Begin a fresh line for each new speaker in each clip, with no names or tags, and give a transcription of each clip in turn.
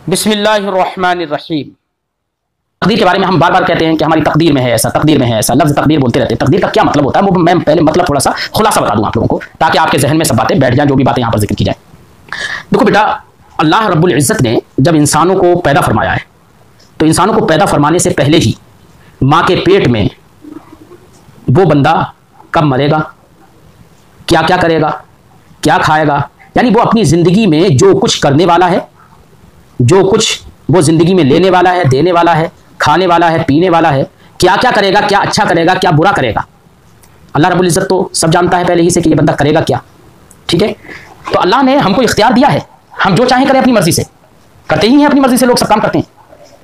बिस्मिल्लाहिर्रहमानिर्रहीम। तकदीर के बारे में हम बार बार कहते हैं कि हमारी तकदीर में है ऐसा, तकदीर में है ऐसा, लफ्ज़ तकदीर बोलते रहते हैं। तकदीर का क्या मतलब होता है वो मैं पहले मतलब थोड़ा सा खुलासा बता दूं आप लोगों को, ताकि आपके जहन में सब बातें बैठ जाएं जो भी बातें यहाँ पर जिक्र की जाए। देखो बेटा, अल्लाह रब्बुल इज़्ज़त ने जब इंसानों को पैदा फरमाया है तो इंसानों को पैदा फरमाने से पहले ही माँ के पेट में वो बंदा कब मरेगा, क्या क्या करेगा, क्या खाएगा, यानी वो अपनी ज़िंदगी में जो कुछ करने वाला है, जो कुछ वो ज़िंदगी में लेने वाला है, देने वाला है, खाने वाला है, पीने वाला है, क्या क्या करेगा, क्या अच्छा करेगा, क्या बुरा करेगा, अल्लाह रब्बुल इज़्ज़त तो सब जानता है पहले ही से कि ये बंदा करेगा क्या। ठीक है, तो अल्लाह ने हमको इख्तियार दिया है, हम जो चाहें करें अपनी मर्जी से, करते ही हैं अपनी मर्जी से, लोग सब काम करते हैं।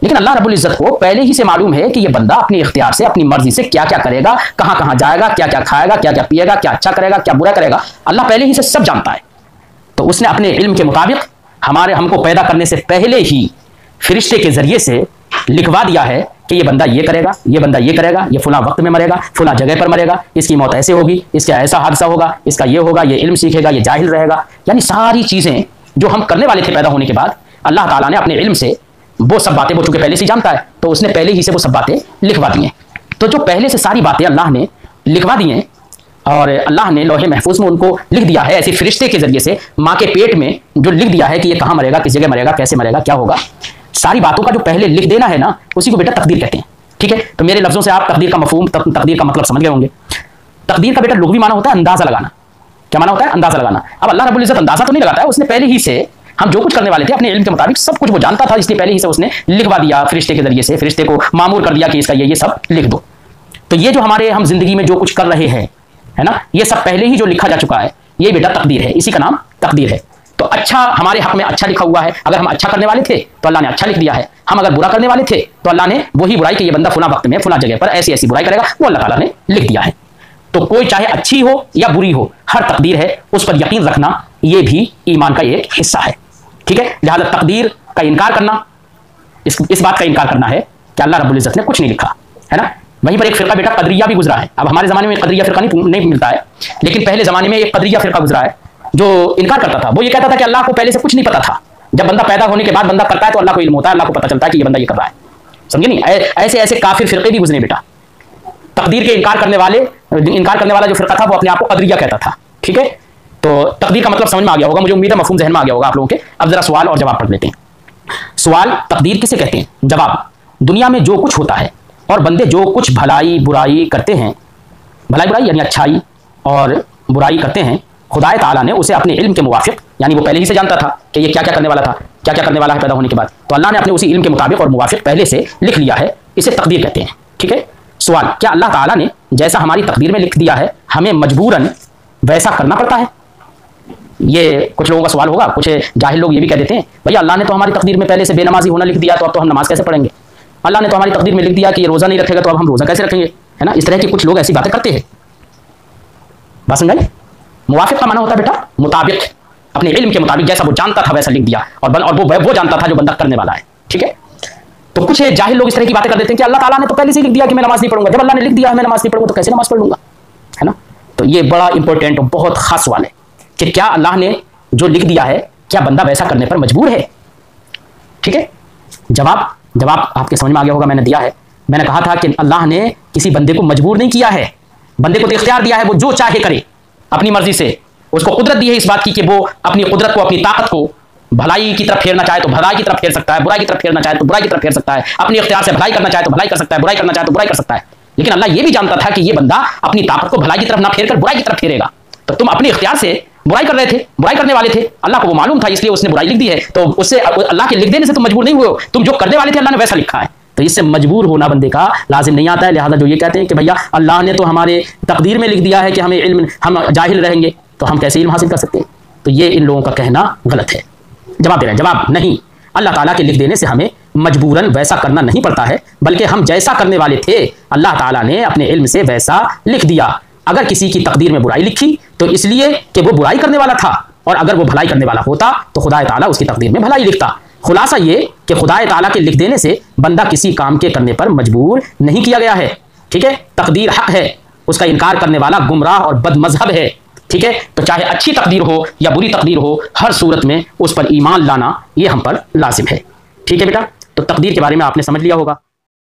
लेकिन अल्लाह रब्बुल इज़्ज़त को पहले ही से मालूम है कि ये बंदा अपनी इख्तियार से, अपनी मर्जी से क्या क्या करेगा, कहाँ कहाँ जाएगा, क्या क्या खाएगा, क्या क्या पिएगा, क्या अच्छा करेगा, क्या बुरा करेगा, अल्लाह पहले ही से सब जानता है। तो उसने अपने इल्म के मुताबिक हमको पैदा करने से पहले ही फरिश्ते के जरिए से लिखवा दिया है कि ये बंदा ये करेगा, ये बंदा ये करेगा, ये फला वक्त में मरेगा, फला जगह पर मरेगा, इसकी मौत ऐसे होगी, इसका ऐसा हादसा होगा, इसका ये होगा, ये इल्म सीखेगा, ये जाहिल रहेगा। यानी सारी चीज़ें जो हम करने वाले थे पैदा होने के बाद, अल्लाह ताला ने अपने इल्म से वो सब बातें, वो चूंकि पहले से जानता है तो उसने पहले ही से वो सब बातें लिखवा दी हैं। तो जो पहले से सारी बातें अल्लाह ने लिखवा दी हैं और अल्लाह ने लौहे महफूज में उनको लिख दिया है, ऐसे फरिश्ते के जरिए से माँ के पेट में जो लिख दिया है कि ये कहाँ मरेगा, किस जगह मरेगा, कैसे मरेगा, क्या होगा, सारी बातों का जो पहले लिख देना है ना, उसी को बेटा तकदीर कहते हैं। ठीक है, तो मेरे लफ्जों से आप तकदीर का मफहूम, तकदीर का मतलब समझ गए होंगे। तकदीर का बेटा लुग़वी माना होता है अंदाजा लगाना। क्या माना होता है? अंदाजा लगाना। अब अल्लाह रब्बुल इज़्ज़त अंदाजा तो नहीं लगाता है, उसने पहले ही से हम जो कुछ करने वाले थे अपने इल्म के मुताबिक सब कुछ वो जानता था, इसलिए पहले ही से उसने लिखवा दिया फरिश्ते के जरिए से, फरिश्ते को मामूर कर दिया कि इसका ये सब लिख दो। तो ये जो हमारे हम जिंदगी में जो कुछ कर रहे हैं, है ना, ये सब पहले ही जो लिखा जा चुका है, ये बेटा तकदीर है, इसी का नाम तकदीर है। तो अच्छा हमारे हक में अच्छा लिखा हुआ है, अगर हम अच्छा करने वाले थे तो अल्लाह ने अच्छा लिख दिया है, हम अगर बुरा करने वाले थे तो अल्लाह ने वही बुराई कि ये बंदा फुला वक्त में फुला जगह पर ऐसी ऐसी बुराई करेगा, वो अल्लाह ताला ने लिख दिया है। तो कोई चाहे अच्छी हो या बुरी हो, हर तकदीर है, उस पर यकीन रखना ये भी ईमान का एक हिस्सा है। ठीक है, लिहाजा तकदीर का इनकार करना, इस बात का इनकार करना है कि अल्लाह रब्बुल इज़्ज़त ने कुछ नहीं लिखा, है ना। वहीं पर एक फ़िरका बेटा कदरिया भी गुजरा है। अब हमारे ज़माने में कदरिया फ़िरका नहीं मिलता है, लेकिन पहले ज़माने में एक कदरिया फ़िरका गुजरा है जो इनकार करता था। वो ये कहता था कि अल्लाह को पहले से कुछ नहीं पता था, जब बंदा पैदा होने के बाद बंदा करता है तो अल्लाह को इल्म होता है, अल्लाह को पता चलता है कि ये बंदा ये कर रहा है। समझे नहीं? ऐसे ऐसे काफिर फ़िरके भी गुजरे बेटा। तकदीर के इनकार करने वाला जो फ़िरका था वो अपने आप को कदरिया कहता था। ठीक है, तो तकदीर का मतलब समझ में आ गया होगा, मुझे उम्मीद है मफहूम जहन में आ गया होगा आप लोगों के। अब जरा सवाल और जवाब पढ़ लेते हैं। सवाल, तकदीर किसे कहते हैं? जवाब, दुनिया में जो कुछ होता है और बंदे जो कुछ भलाई बुराई करते हैं, भलाई बुराई यानी अच्छाई और बुराई करते हैं, खुदाए ताला ने उसे अपने इल्म के मुवाफिक, यानी वो पहले ही से जानता था कि ये क्या क्या करने वाला था, क्या क्या करने वाला है पैदा होने के बाद, तो अल्लाह ने अपने उसी इल्म के मुताबिक और मुवाफिक पहले से लिख लिया है, इसे तकदीर कहते हैं। ठीक है, सवाल, क्या अल्लाह ताला ने जैसा हमारी तकदीर में लिख दिया है हमें मजबूरन वैसा करना पड़ता है? ये कुछ लोगों का सवाल होगा। कुछ जाहिल लोग ये भी कह देते हैं, भैया अल्लाह ने तो हमारी तकदीर में पहले से बेनमाजी होना लिख दिया, तो अब तो हम नमाज कैसे पढ़ेंगे? अल्लाह ने तो हमारी तकदीर में लिख दिया कि ये रोज़ा नहीं रखेगा, तो अब हम रोज़ा कैसे रखेंगे? है ना, इस तरह की कुछ लोग ऐसी बातें करते हैं। बात समझाइए। मुवाफिक का माना होता है बेटा मुताबिक, अपने इल्म के मुताबिक, जैसा वो जानता था वैसा लिख दिया, और वो जानता था जो बंदा करने वाला है। ठीक है, तो कुछ जाहिल लोग इस तरह की बातें कर देते हैं कि अल्लाह ताला ने तो पहले से लिख दिया कि मैं नमाज नहीं पढ़ूंगा, जब अल्लाह ने लिख दिया है मैं नमाज नहीं पढ़ूंगा तो कैसे नमाज पढ़ूंगा? है ना, तो ये बड़ा इंपॉर्टेंट और बहुत खास सवाल है कि क्या अल्लाह ने जो लिख दिया है क्या बंदा वैसा करने पर मजबूर है? ठीक है, जवाब आपके समझ में आ गया होगा, मैंने दिया है। मैंने कहा था कि अल्लाह ने किसी बंदे को मजबूर नहीं किया है, बंदे को तो इख्तियार दिया है, वो जो चाहे करे अपनी मर्जी से। उसको कुदरत दी है इस बात की कि वो अपनी कुदरत को, अपनी ताकत को भलाई की तरफ फेरना चाहे तो भलाई की तरफ फेर सकता है, बुराई की तरफ फेरना चाहे तो बुराई की तरफ फेर सकता है, अपनी इख्तियार से भलाई करना चाहे तो भलाई कर सकता है, बुराई करना चाहे तो बुराई कर सकता है। लेकिन अल्लाह ये भी जानता था कि ये बंदा अपनी ताकत को भलाई की तरफ ना फेर कर बुराई की तरफ फेरेगा। तो तुम अपनी इख्तियार से बुराई कर रहे थे, बुराई करने वाले थे, अल्लाह को वो मालूम था, इसलिए उसने बुराई लिख दी है। तो उससे अल्लाह के लिख देने से तुम मजबूर नहीं हुए, तुम जो करने वाले थे अल्लाह ने वैसा लिखा है, तो इससे मजबूर होना बंदे का लाजिम नहीं आता है। लिहाजा जो ये कहते हैं कि भैया अल्लाह ने तो हमारे तकदीर में लिख दिया है कि हमें इल्म, हम जाहिल रहेंगे तो हम कैसे इल्म हासिल कर सकते हैं, तो ये इन लोगों का कहना गलत है। जवाब दे रहे हैं, जवाब नहीं, अल्लाह ताला के लिख देने से हमें मजबूरन वैसा करना नहीं पड़ता है, बल्कि हम जैसा करने वाले थे अल्लाह ताला ने अपने इल्म से वैसा लिख दिया। अगर किसी की तकदीर में बुराई लिखी तो इसलिए कि वो बुराई करने वाला था, और अगर वो भलाई करने वाला होता तो खुदाए ताला उसकी तकदीर में भलाई लिखता। खुलासा ये कि खुदाए ताला के लिख देने से बंदा किसी काम के करने पर मजबूर नहीं किया गया है। ठीक है, तकदीर हक है, उसका इनकार करने वाला गुमराह और बदमजहब है। ठीक है, तो चाहे अच्छी तकदीर हो या बुरी तकदीर हो, हर सूरत में उस पर ईमान लाना ये हम पर लाजिम है। ٹھیک ہے بیٹا، تو تقدیر کے بارے میں آپ نے سمجھ لیا ہوگا.